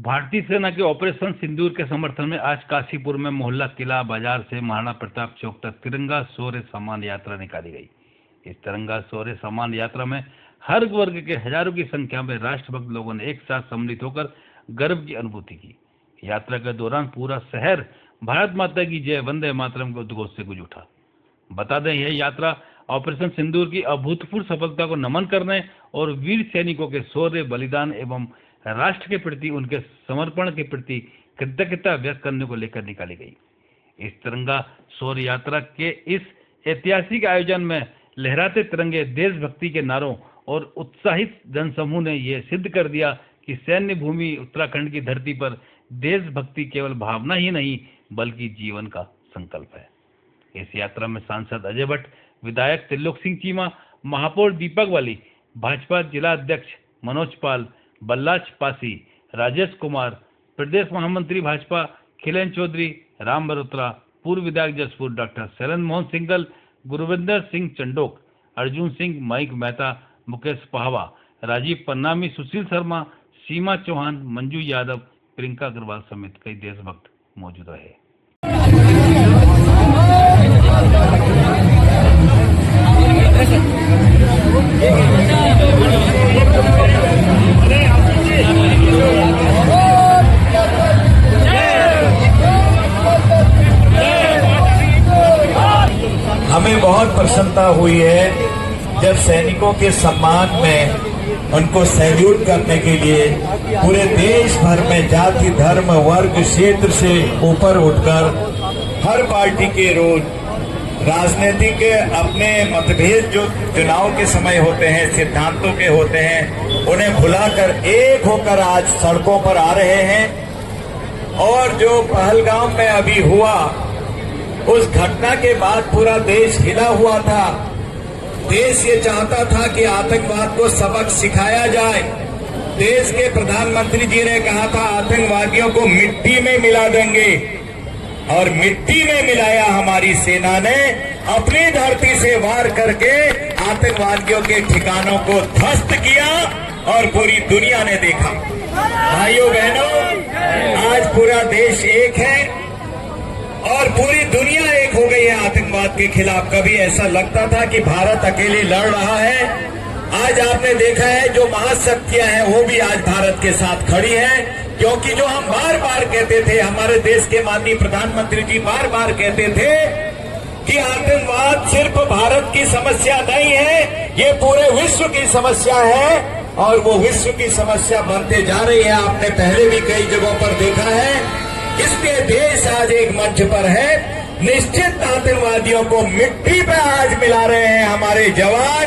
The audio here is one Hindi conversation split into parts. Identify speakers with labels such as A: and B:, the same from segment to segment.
A: भारतीय सेना के ऑपरेशन सिंदूर के समर्थन में आज काशीपुर में मोहल्ला किला बाजार से महाराणा प्रताप चौक तक तिरंगा शौर्य सम्मान यात्रा निकाली गई। इस तिरंगा शौर्य सम्मान यात्रा में हर वर्ग के हजारों की संख्या में राष्ट्रभक्त लोगों ने एक साथ सम्मिलित होकर गर्व की अनुभूति की। यात्रा के दौरान पूरा शहर भारत माता की जय वंदे मातरम के उद्घोष से गूंज उठा। बता दें, यह यात्रा ऑपरेशन सिंदूर की अभूतपूर्व सफलता को नमन करने और वीर सैनिकों के शौर्य, बलिदान एवं राष्ट्र के प्रति उनके समर्पण के प्रति कृतज्ञता व्यक्त करने को लेकर निकाली गई। इस तिरंगा शौर्य यात्रा के इस ऐतिहासिक आयोजन में लहराते तिरंगे, देशभक्ति के नारों और उत्साहित जनसमूह ने यह सिद्ध कर दिया कि सैन्य भूमि उत्तराखंड की धरती पर देशभक्ति केवल भावना ही नहीं बल्कि जीवन का संकल्प है। इस यात्रा में सांसद अजय भट्ट, विधायक त्रिलोक सिंह चीमा, महापौर दीपक वाली, भाजपा जिला अध्यक्ष मनोज पाल, बल्लाच पासी, राजेश कुमार, प्रदेश महामंत्री भाजपा खिलेन चौधरी, राम बरोत्रा, पूर्व विधायक जसपुर डॉक्टर शैलन मोहन सिंगल, गुरविंदर सिंह चंडोक, अर्जुन सिंह, मयंक मेहता, मुकेश पहावा, राजीव पन्नामी, सुशील शर्मा, सीमा चौहान, मंजू यादव, प्रियंका अग्रवाल समेत कई देशभक्त मौजूद रहे।
B: हमें बहुत प्रसन्नता हुई है जब सैनिकों के सम्मान में उनको सैल्यूट करने के लिए पूरे देश भर में जाति, धर्म, वर्ग, क्षेत्र से ऊपर उठकर हर पार्टी के रोज राजनीति के अपने मतभेद जो चुनाव के समय होते हैं, सिद्धांतों के होते हैं, उन्हें भुलाकर एक होकर आज सड़कों पर आ रहे हैं। और जो पहलगाम में अभी हुआ, उस घटना के बाद पूरा देश हिला हुआ था। देश ये चाहता था कि आतंकवाद को सबक सिखाया जाए। देश के प्रधानमंत्री जी ने कहा था आतंकवादियों को मिट्टी में मिला देंगे, और मिट्टी में मिलाया हमारी सेना ने। अपनी धरती से वार करके आतंकवादियों के ठिकानों को ध्वस्त किया और पूरी दुनिया ने देखा। भाइयों बहनों, आज पूरा देश एक है और पूरी दुनिया एक हो गई है आतंकवाद के खिलाफ। कभी ऐसा लगता था कि भारत अकेले लड़ रहा है। आज आपने देखा है जो महाशक्तियां हैं वो भी आज भारत के साथ खड़ी हैं, क्योंकि जो हम बार बार कहते थे, हमारे देश के माननीय प्रधानमंत्री जी बार बार कहते थे कि आतंकवाद सिर्फ भारत की समस्या नहीं है, ये पूरे विश्व की समस्या है। और वो विश्व की समस्या बनते जा रही है। आपने पहले भी कई जगहों पर देखा है। इसलिए देश आज एक मंच पर है। निश्चित आतंकवादियों को मिट्टी पे आज मिला रहे हैं हमारे जवान,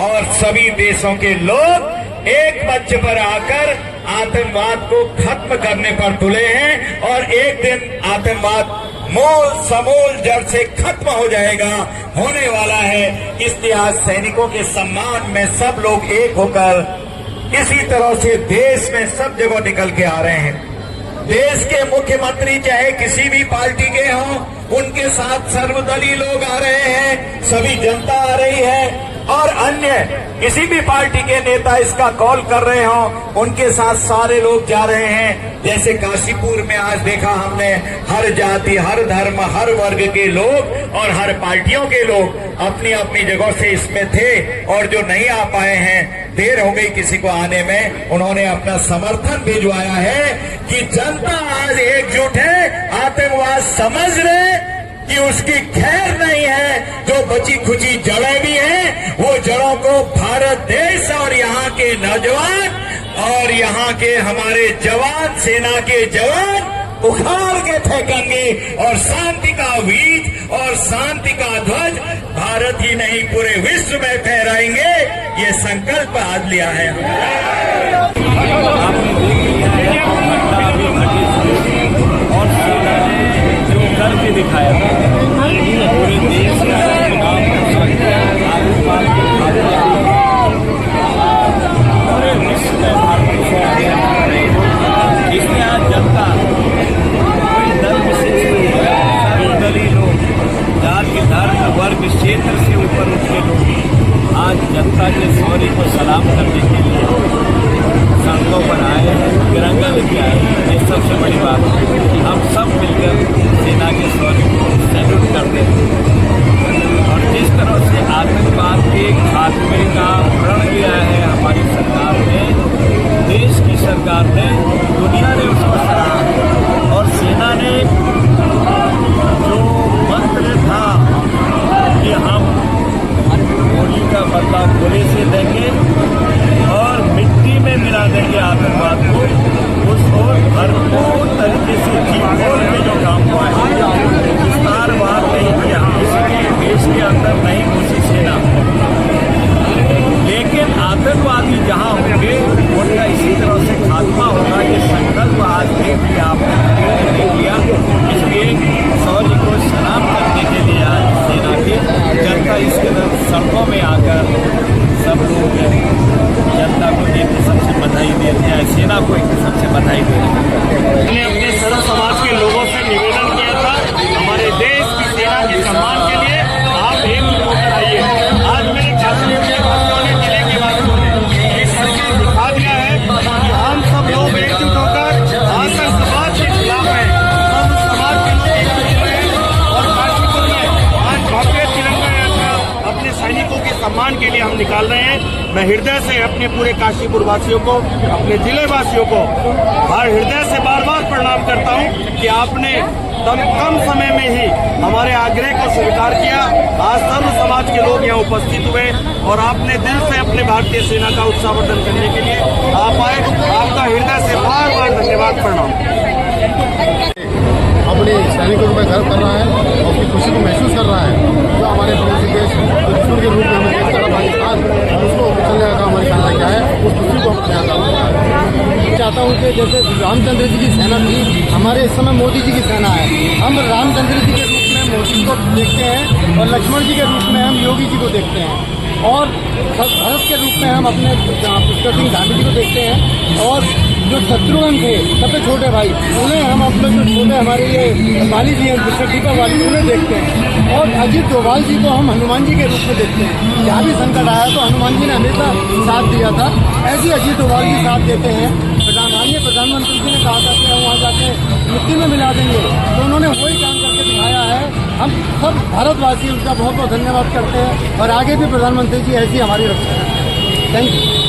B: और सभी देशों के लोग एक मंच पर आकर आतंकवाद को खत्म करने पर तुले हैं। और एक दिन आतंकवाद मूल समूल जड़ से खत्म हो जाएगा, होने वाला है। इसलिए आज सैनिकों के सम्मान में सब लोग एक होकर इसी तरह से देश में सब जगह निकल के आ रहे हैं। देश के मुख्यमंत्री चाहे किसी भी पार्टी के हों, उनके साथ सर्वदलीय लोग आ रहे हैं, सभी जनता आ रही है। और अन्य किसी भी पार्टी के नेता इसका कॉल कर रहे हों, उनके साथ सारे लोग जा रहे हैं। जैसे काशीपुर में आज देखा हमने, हर जाति, हर धर्म, हर वर्ग के लोग और हर पार्टियों के लोग अपनी अपनी जगह से इसमें थे। और जो नहीं आ पाए हैं, देर हो गई किसी को आने में, उन्होंने अपना समर्थन भिजवाया है कि जनता आज एकजुट है। आतंकवाद समझ रहे कि उसकी खैर नहीं है। जो बची खुची जड़ें भी हैं, वो जड़ों को भारत देश और यहाँ के नौजवान और यहाँ के हमारे जवान, सेना के जवान उखाड़ के फेंकेंगे और शांति का बीज और शांति का ध्वज भारत ही नहीं पूरे विश्व में फहराएंगे। ये संकल्प आज लिया है।
C: और सेना ने जो करके दिखाया पूरे देश में पूरे विश्व में भारतीय सेना इसमें आज जनता कोई दल विशेष नहीं है, सर्वदलीय लोग, जाति, धर्म, वर्ग, क्षेत्र से ऊपर उठे लोग आज जनता के शौर्य को सलाम करने के लिए सड़कों पर आए हैं। ने दुनिया ने उसको सराहा और सेना ने जो मंत्र था कि हम गोली का बदला गोली से देंगे और मिट्टी में मिला देंगे आतंकवाद को, उसको भरपूर तरीके से बोल के जो काम हुआ है, विस्तारवाद नहीं किया, किसी देश के अंदर नहीं घुसी सेना, लेकिन आतंकवादी जहां होंगे उनका इसी तरह से खात्मा होगा। ये संकल्प आज भी आपने नहीं किया, इसलिए शौर्य को सलाम करने के लिए आज सेना की जनता इसके सड़कों में आकर सब लोग जनता को एक किस्म से बधाई देते हैं, सेना को एक किस्म से बधाई देते हैं।
D: हमने अपने सर्व समाज के लोगों से निवेदन किया था, हमारे देश की सेना के सम्मान के लिए आप एकजुट होकर आइए। आज मेरे काश्मीर के वासियों ने, जिले के वासियों ने एक करके दिखा दिया है कि हम सब लोग एकजुट होकर आतंकवाद के खिलाफ हैं। सब समाज के लोग एकजुट हुए हैं और काशीपुर में आज भव्य तिरंगा यात्रा अपने सैनिकों के सम्मान के लिए हम निकाल रहे हैं। मैं हृदय से अपने पूरे काशीपुर वासियों को, अपने जिले वासियों को हृदय से बार बार प्रणाम करता हूं कि आपने कम समय में ही हमारे आग्रह को स्वीकार किया। आज सर्व समाज के लोग यहाँ उपस्थित हुए और आपने दिल से अपने भारतीय सेना का उत्साहवर्धन करने के लिए आप आए। आपका हृदय से बार बार धन्यवाद, प्रणाम।
E: अपने सैनिकों में गर्व कर रहा है और उसकी खुशी को महसूस कर रहा है। जो हमारे पड़ोसी देश दुश्मन के रूप में हमें देखता रहा पाकिस्तान, उसको चलने का हमारी सेना क्या है, उस खुशी को हम चाहता हूँ कि जैसे रामचंद्र जी की सेना थी, हमारे इस समय मोदी जी की सेना है। हम रामचंद्र जी के रूप में मोदी को देखते हैं और लक्ष्मण जी के रूप में हम योगी जी को देखते हैं और भरत के रूप में हम अपने पुष्कर सिंह धामी जी को देखते हैं और जो शत्रुघ्न थे सबसे छोटे भाई, उन्हें हम अपने जो छोटे हमारे ये वाली जी हैं मिस्टर दीपक वाली, उन्हें देखते हैं और अजीत डोभाल जी को हम हनुमान जी के रूप में देखते हैं। जहाँ भी संकट आया तो हनुमान जी ने हमेशा साथ दिया था, ऐसे ही अजीत डोभाल जी साथ देते हैं। माननीय प्रधानमंत्री जी ने कहा था कि हम वहाँ जाके मिट्टी में मिला देंगे, तो उन्होंने वही काम करके दिखाया है। हम सब भारतवासी उनका बहुत बहुत धन्यवाद करते हैं और आगे भी प्रधानमंत्री जी ऐसी हमारी रक्षा करें। Thank you.